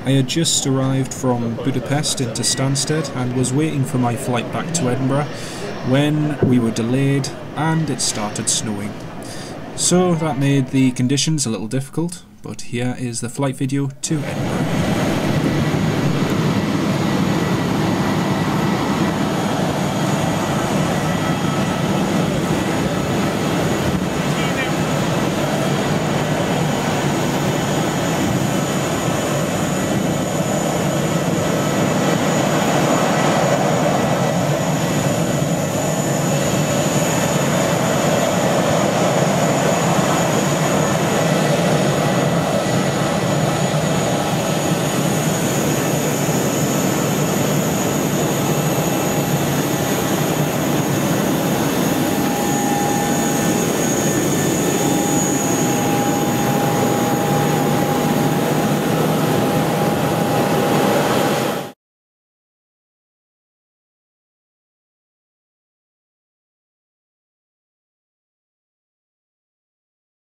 I had just arrived from Budapest into Stansted and was waiting for my flight back to Edinburgh when we were delayed and it started snowing. So that made the conditions a little difficult, but here is the flight video to Edinburgh.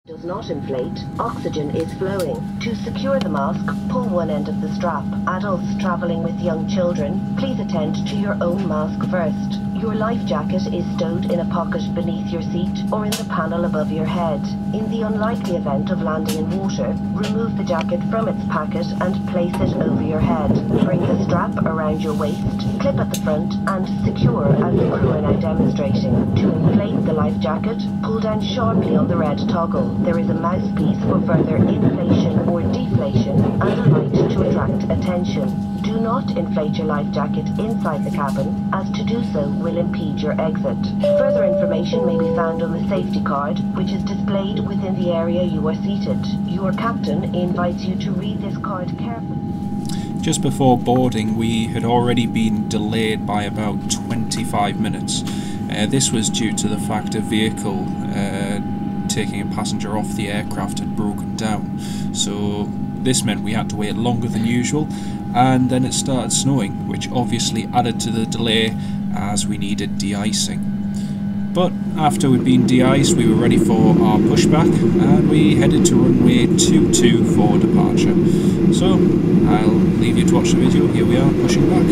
Does not inflate, oxygen is flowing. To secure the mask, pull one end of the strap. Adults travelling with young children, please attend to your own mask first. Your life jacket is stowed in a pocket beneath your seat or in the panel above your head. In the unlikely event of landing in water, remove the jacket from its packet and place it over your head. Bring the strap around your waist, clip at the front and secure as the crew are now demonstrating. To inflate the life jacket, pull down sharply on the red toggle. There is a mouthpiece for further inflation or deflation and a light to attract attention. Do not inflate your life jacket inside the cabin, as to do so will impede your exit. Further information may be found on the safety card, which is displayed within the area you are seated. Your captain invites you to read this card carefully. Just before boarding, we had already been delayed by about 25 minutes. This was due to the fact a vehicle taking a passenger off the aircraft had broken down. So this meant we had to wait longer than usual, and then it started snowing, which obviously added to the delay as we needed de-icing. But after we'd been de-iced, we were ready for our pushback and we headed to runway 22 for departure. So I'll leave you to watch the video. Here we are pushing back.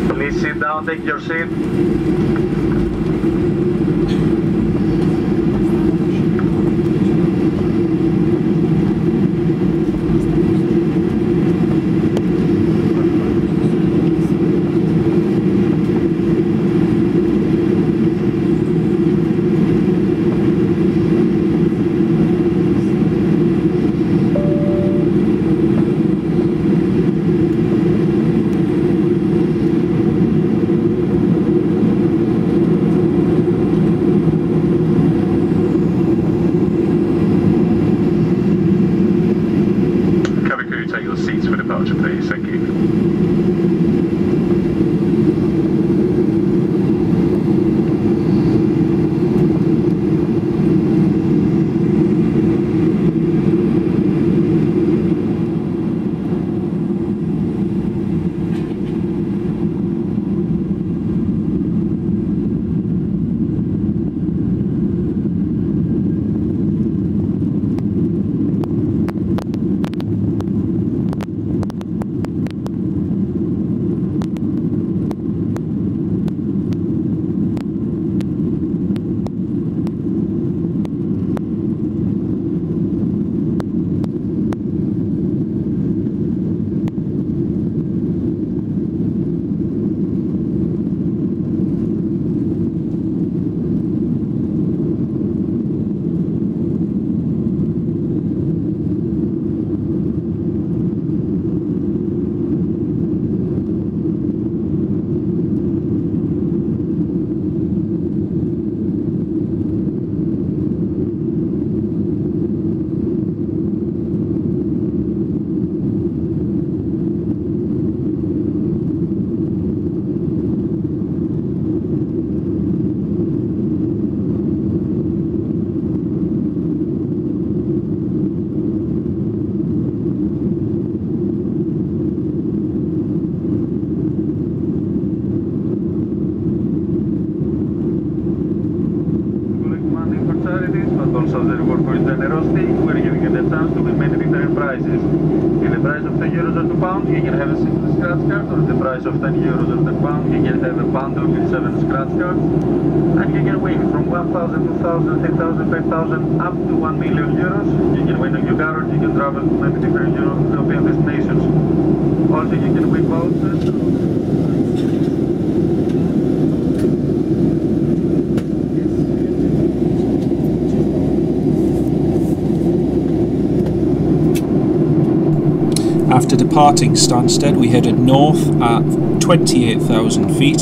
Please sit down, take your seat. price of 10 euros of the pound. You can have a bundle with 7 scratch cards. And you can win from 1,000, 2,000, 3,000, 5,000 up to 1 million euros. You can win a new car, you can travel to many different European destinations. Also you can win vouchers. After departing Stansted, we headed north at 28,000 feet.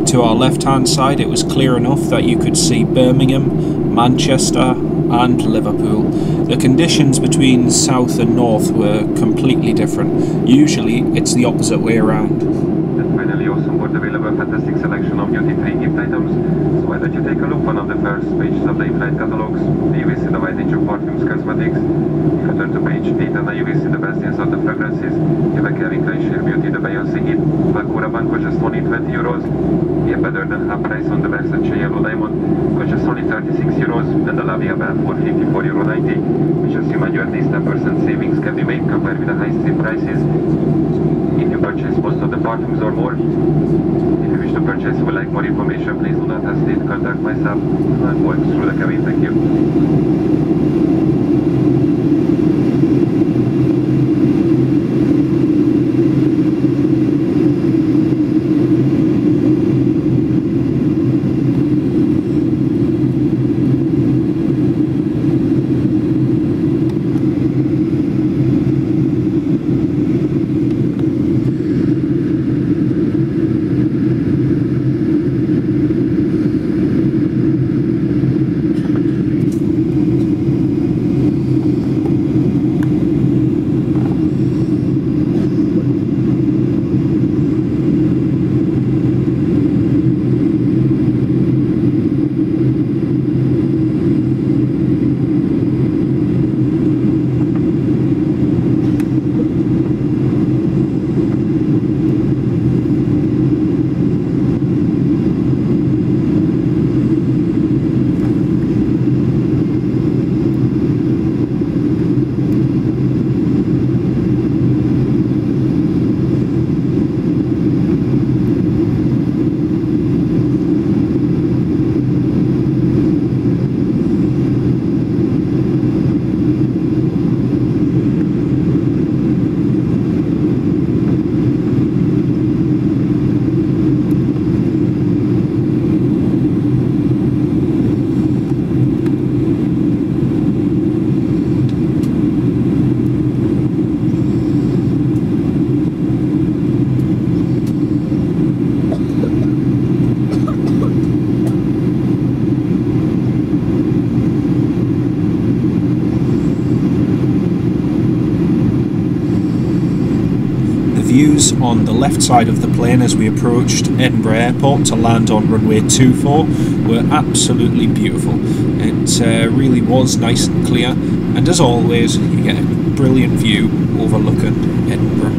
To our left-hand side, it was clear enough that you could see Birmingham, Manchester and Liverpool. The conditions between south and north were completely different. Usually, it's the opposite way around. And finally, also on board available a fantastic selection of duty-free gift items. So why don't you take a look one of the first pages of the in-flight catalogs. You will see the wide range of perfumes, cosmetics. If you turn to page 8, and you will see the best in sort of fragrances. You have a Calvin Klein Sheer Beauty, the Beyoncé hit, Bakura Bank for just only 20 euros. You have better than half price on the Versace Yellow Diamond for just only 36 euros, and the Lavia Band for 54,90 €, which assume you at least 10% savings can be made compared with the high street prices. If you purchase most of the perfumes or more, if you wish to purchase or would like more information, please do not hesitate to contact myself and walk through the cabin. Thank you. Views on the left side of the plane as we approached Edinburgh Airport to land on runway 24 were absolutely beautiful. It really was nice and clear, and as always you get a brilliant view overlooking Edinburgh.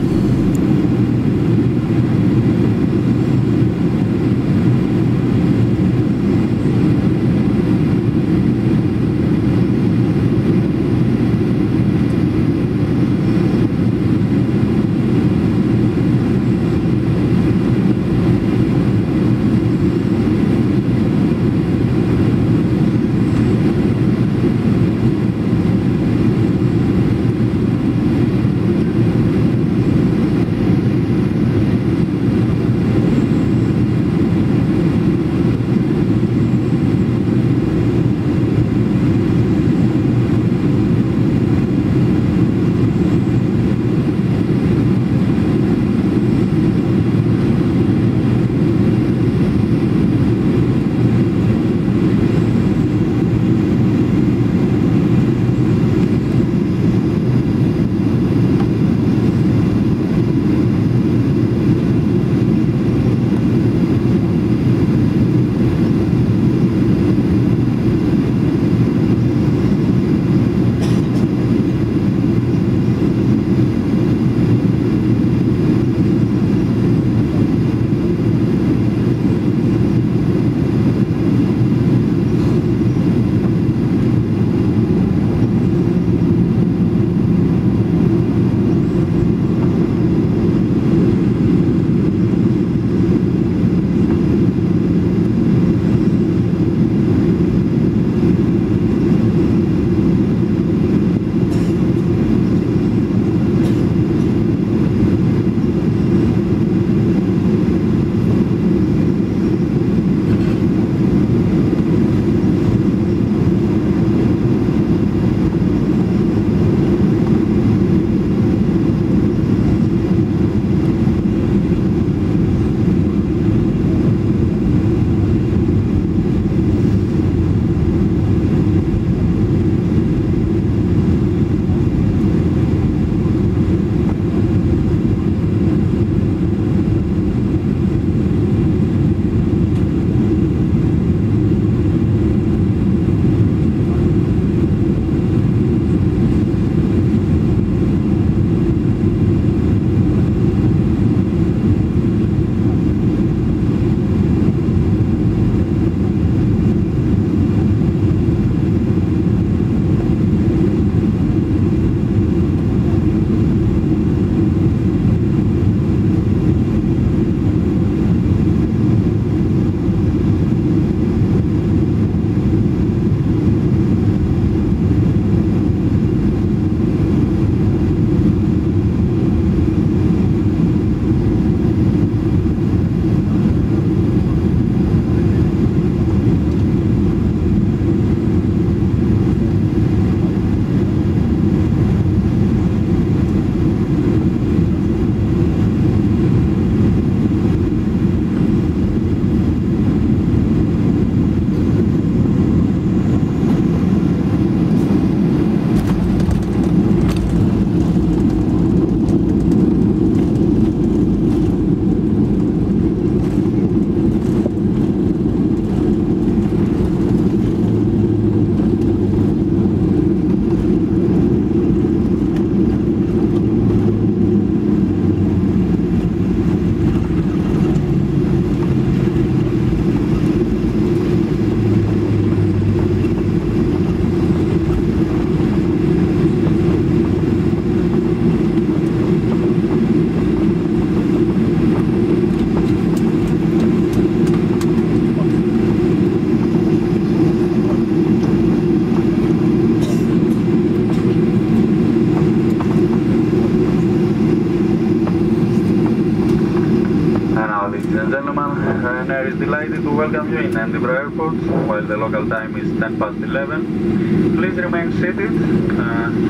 Ryanair is delighted to welcome you in Edinburgh Airport while the local time is 11:10. Please remain seated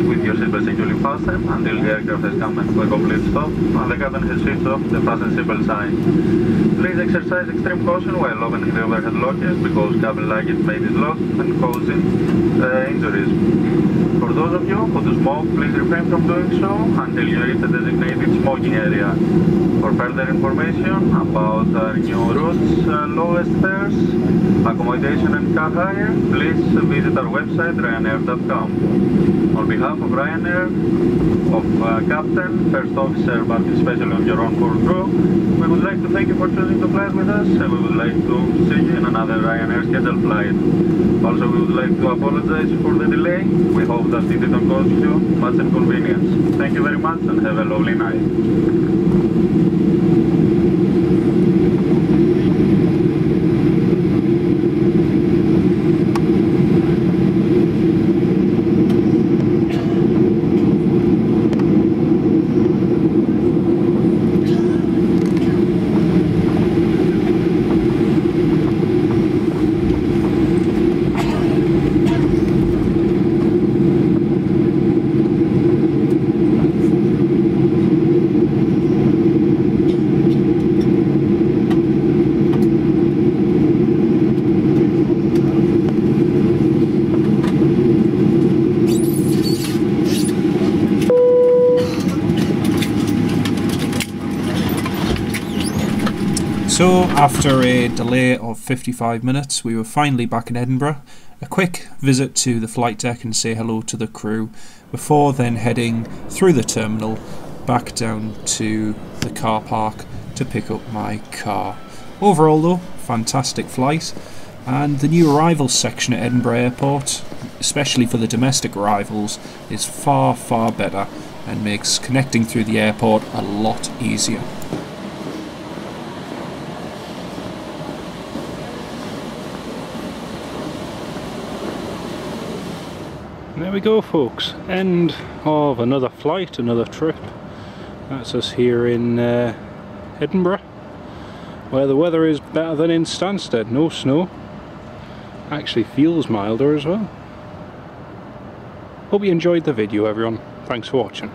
with your seatbelt securely fastened until the aircraft has come to a complete stop and the captain has switched off the fasten seatbelt sign. Please exercise extreme caution while opening the overhead lockers because cabin luggage may dislodge and causing injuries. For those of you who do smoke, please refrain from doing so until you reach the designated smoking area. For further information about our new routes, lowest fares, accommodation and car hire, please visit our website ryanair.com. On behalf of Ryanair, of Captain, First Officer, but especially on your on-board crew, we would like to thank you for choosing to fly with us, and we would like to see you in another Ryanair scheduled flight. Also, we would like to apologize for the delay. We hope that it didn't cause you much inconvenience. Thank you very much and have a lovely night. So after a delay of 55 minutes, we were finally back in Edinburgh. A quick visit to the flight deck and say hello to the crew before then heading through the terminal back down to the car park to pick up my car. Overall though, fantastic flight, and the new arrivals section at Edinburgh Airport, especially for the domestic arrivals, is far better and makes connecting through the airport a lot easier. There we go folks, end of another flight, another trip. That's us here in Edinburgh, where the weather is better than in Stansted. No snow, actually feels milder as well. Hope you enjoyed the video everyone, thanks for watching.